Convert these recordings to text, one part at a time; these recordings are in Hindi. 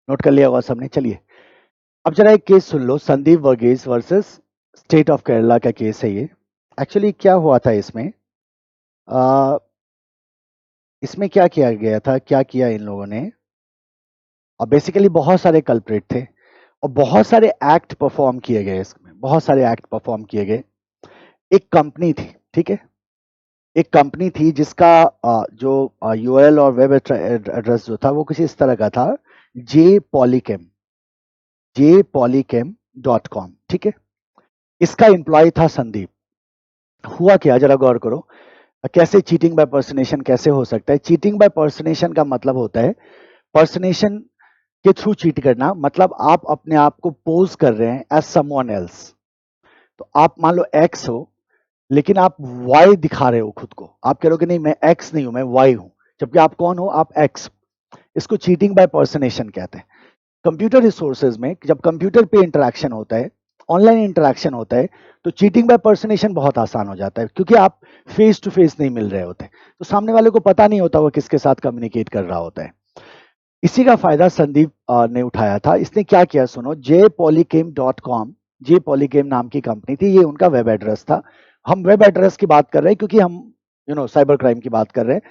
नोट कर लिया होगा सबने। चलिए अब जरा एक केस सुन लो, Sandeep Varghese versus state of Kerala का केस है ये। एक्चुअली क्या हुआ था इसमें, आ, इसमें क्या किया गया था, क्या किया इन लोगों ने। और बेसिकली बहुत सारे कल्प्रिट थे और बहुत सारे एक्ट परफॉर्म किए गए, इसमें बहुत सारे एक्ट परफॉर्म किए गए। एक कंपनी थी, ठीक है, एक कंपनी थी जिसका जो यूआरएल और वेब एड्रेस जो था वो किसी इस तरह का था, जे पॉलीकेम.com, ठीक है। इसका एम्प्लॉय था संदीप। हुआ क्या, जरा गौर करो। कैसे चीटिंग बाय पर्सनेशन कैसे हो सकता है। चीटिंग बाय पर्सनेशन का मतलब होता है पर्सनेशन के थ्रू चीट करना, मतलब आप अपने आप को पोज कर रहे हैं एज समवन एल्स। तो आप मान लो एक्स हो लेकिन आप वाई दिखा रहे हो खुद को, आप कह रहे हो कि नहीं मैं एक्स नहीं हूं, मैं वाई हूं, जबकि आप कौन हो, आप एक्स। इसको चीटिंग बाय पर्सनेशन कहते हैं। कंप्यूटर रिसोर्सेज में जब कंप्यूटर पे इंटरेक्शन होता है, ऑनलाइन इंटरेक्शन होता है, तो चीटिंग बाय पर्सनेशन बहुत आसान हो जाता है, क्योंकि आप फेस टू फेस नहीं मिल रहे होते, तो सामने वाले को पता नहीं होता वो किसके साथ कम्युनिकेट कर रहा होता है। इसी का फायदा संदीप ने उठाया था। इसने क्या किया सुनो, jpolycam.com, jpolycam नाम की कंपनी थी, ये उनका वेब एड्रेस था। हम वेब एड्रेस की बात कर रहे हैं क्योंकि हम साइबर क्राइम की बात कर रहे हैं।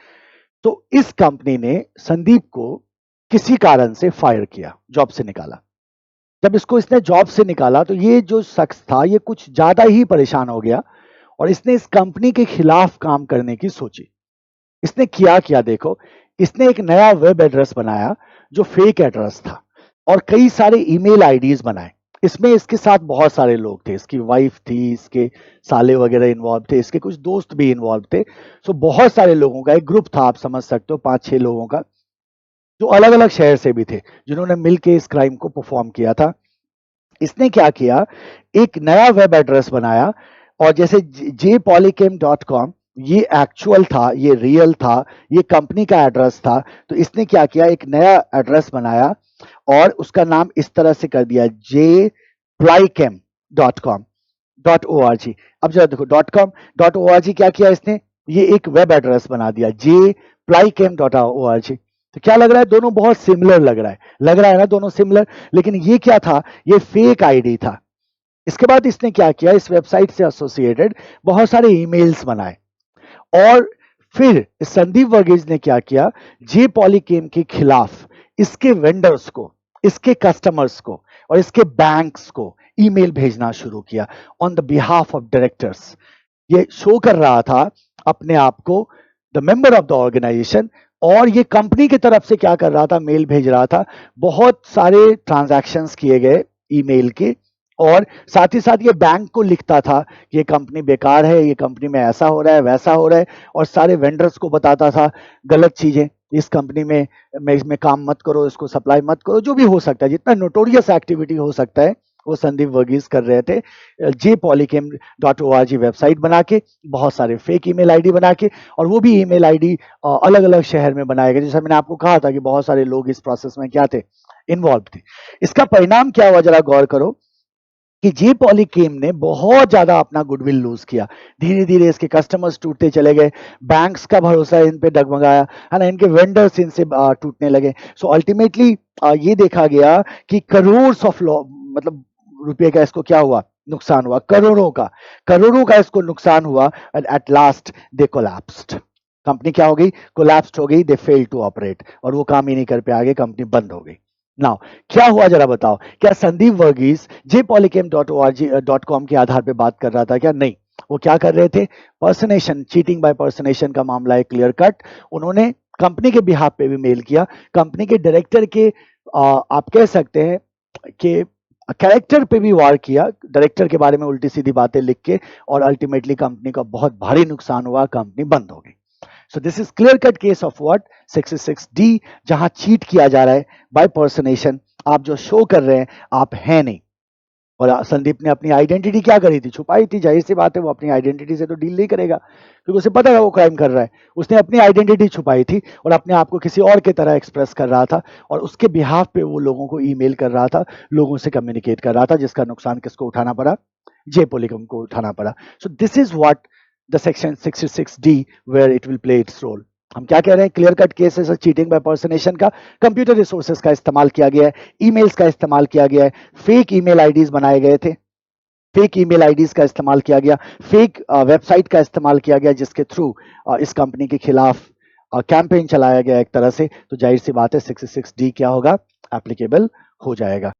तो इस कंपनी ने संदीप को किसी कारण से फायर किया, जॉब से निकाला। जब इसने जॉब से निकाला तो ये जो शख्स था ये कुछ ज्यादा ही परेशान हो गया और इसने इस कंपनी के खिलाफ काम करने की सोची। इसने किया क्या देखो, इसने एक नया वेब एड्रेस बनाया जो फेक एड्रेस था और कई सारे ईमेल आईडीज बनाए। इसमें इसके साथ बहुत सारे लोग थे, इसकी वाइफ थी, इसके साले वगैरह इन्वॉल्व थे, इसके कुछ दोस्त भी इन्वॉल्व थे। सो बहुत सारे लोगों का एक ग्रुप था, आप समझ सकते हो 5-6 लोगों का, जो अलग अलग शहर से भी थे, जिन्होंने मिलकर इस क्राइम को परफॉर्म किया था। इसने क्या किया, एक नया वेब एड्रेस बनाया और जैसे jpolycam.com ये एक्चुअल था, ये रियल था, ये कंपनी का एड्रेस था, तो इसने क्या किया, एक नया एड्रेस बनाया और उसका नाम इस तरह से कर दिया jplycam.com .org। अब जरा देखो .com.org क्या किया इसने, ये एक वेब एड्रेस बना दिया jplycam.org। तो क्या लग रहा है, दोनों बहुत सिमिलर लग रहा है ना, दोनों सिमिलर। लेकिन ये क्या था, ये फेक आईडी था। इसके बाद इसने क्या किया, इस वेबसाइट से एसोसिएटेड बहुत सारे ईमेल्स बनाए और फिर संदीप वर्गीज ने क्या किया, जे पॉलीकेम के खिलाफ इसके वेंडर्स को, इसके कस्टमर्स को और इसके बैंक्स को ईमेल भेजना शुरू किया on the behalf of directors. ये शो कर रहा था अपने आप को the member of the organisation, और ये कंपनी की तरफ से क्या कर रहा था, मेल भेज रहा था। बहुत सारे ट्रांजैक्शंस किए गए ईमेल के, और साथ ही साथ ये बैंक को लिखता था कि ये कंपनी बेकार है, ये कंपनी में ऐसा हो रहा है वैसा हो रहा है, और सारे वेंडर्स को बताता था गलत चीजें, इस कंपनी में इसमें काम मत करो, इसको सप्लाई मत करो, जो भी हो सकता है, जितना नोटोरियस एक्टिविटी हो सकता है वो संदीप वर्गीज कर रहे थे। jpolycam.org वेबसाइट बना के, बहुत सारे फेक ईमेल आईडी बना के, और वो भी ईमेल आईडी अलग अलग शहर में बनाए गए। जैसा मैंने आपको कहा था कि बहुत सारे लोग इस प्रोसेस में क्या थे, इन्वॉल्व थे। इसका परिणाम क्या हुआ, जरा गौर करो कि जे पॉलीकेम ने बहुत ज्यादा अपना गुडविल लूज किया। धीरे धीरे इसके कस्टमर्स टूटते चले गए, बैंक्स का भरोसा इन पे डगमगाया, है ना, इनके वेंडर्स इनसे टूटने लगे। सो अल्टीमेटली ये देखा गया कि करोड़ ऑफ मतलब रुपए का इसको क्या हुआ, नुकसान हुआ, करोड़ों का इसको नुकसान हुआ। And at last they collapsed. Company क्या हो गई, कोलैप्स्ड हो गई, दे फेल टू ऑपरेट, और वो काम ही नहीं कर पे आगे, कंपनी बंद हो गई। नाउ क्या हुआ जरा बताओ, क्या संदीप वर्गीस jpolycam.org.com के आधार पे बात कर रहा था क्या, नहीं। वो क्या कर रहे थे, पर्सनेशन, चीटिंग बाय पर्सनेशन का मामला है क्लियर कट। उन्होंने कंपनी के बिहाफ पे भी मेल किया, कंपनी के डायरेक्टर के आप कह सकते हैं कि कैरेक्टर पे भी वार किया, डायरेक्टर के बारे में उल्टी सीधी बातें लिख के, और अल्टीमेटली कंपनी का बहुत भारी नुकसान हुआ, कंपनी बंद हो गई। So this is clear cut case of what, 66D, जहां चीट किया जा रहा है बाय पर्सनेशन। आप जो शो कर रहे हैं आप हैं नहीं। और संदीप ने अपनी आइडेंटिटी क्या करी थी, छुपाई थी। जाहिर सी बात है वो अपनी आइडेंटिटी से तो डील नहीं करेगा, क्योंकि उसे पता है वो क्राइम कर रहा है। उसने अपनी आइडेंटिटी छुपाई थी और अपने आप को किसी और की तरह एक्सप्रेस कर रहा था, और उसके बिहाफ पे वो लोगों को ईमेल कर रहा था, लोगों से कम्युनिकेट कर रहा था, जिसका नुकसान किसको उठाना पड़ा, जे पॉलीकॉम को उठाना पड़ा। So this is what the section 66D where it will play its role. हम क्या कह रहे हैं, clear cut cases of cheating by personation का, कंप्यूटर रिसोर्सेज का इस्तेमाल किया गया है, ईमेल्स का इस्तेमाल किया गया है, फेक ईमेल आईडीज बनाए गए थे, फेक ईमेल आईडीज का इस्तेमाल किया गया, फेक वेबसाइट का इस्तेमाल किया गया जिसके थ्रू इस कंपनी के खिलाफ कैंपेन चलाया गया एक तरह से, तो जाहिर सी बात है 66D क्या होगा, एप्लीकेबल हो जाएगा।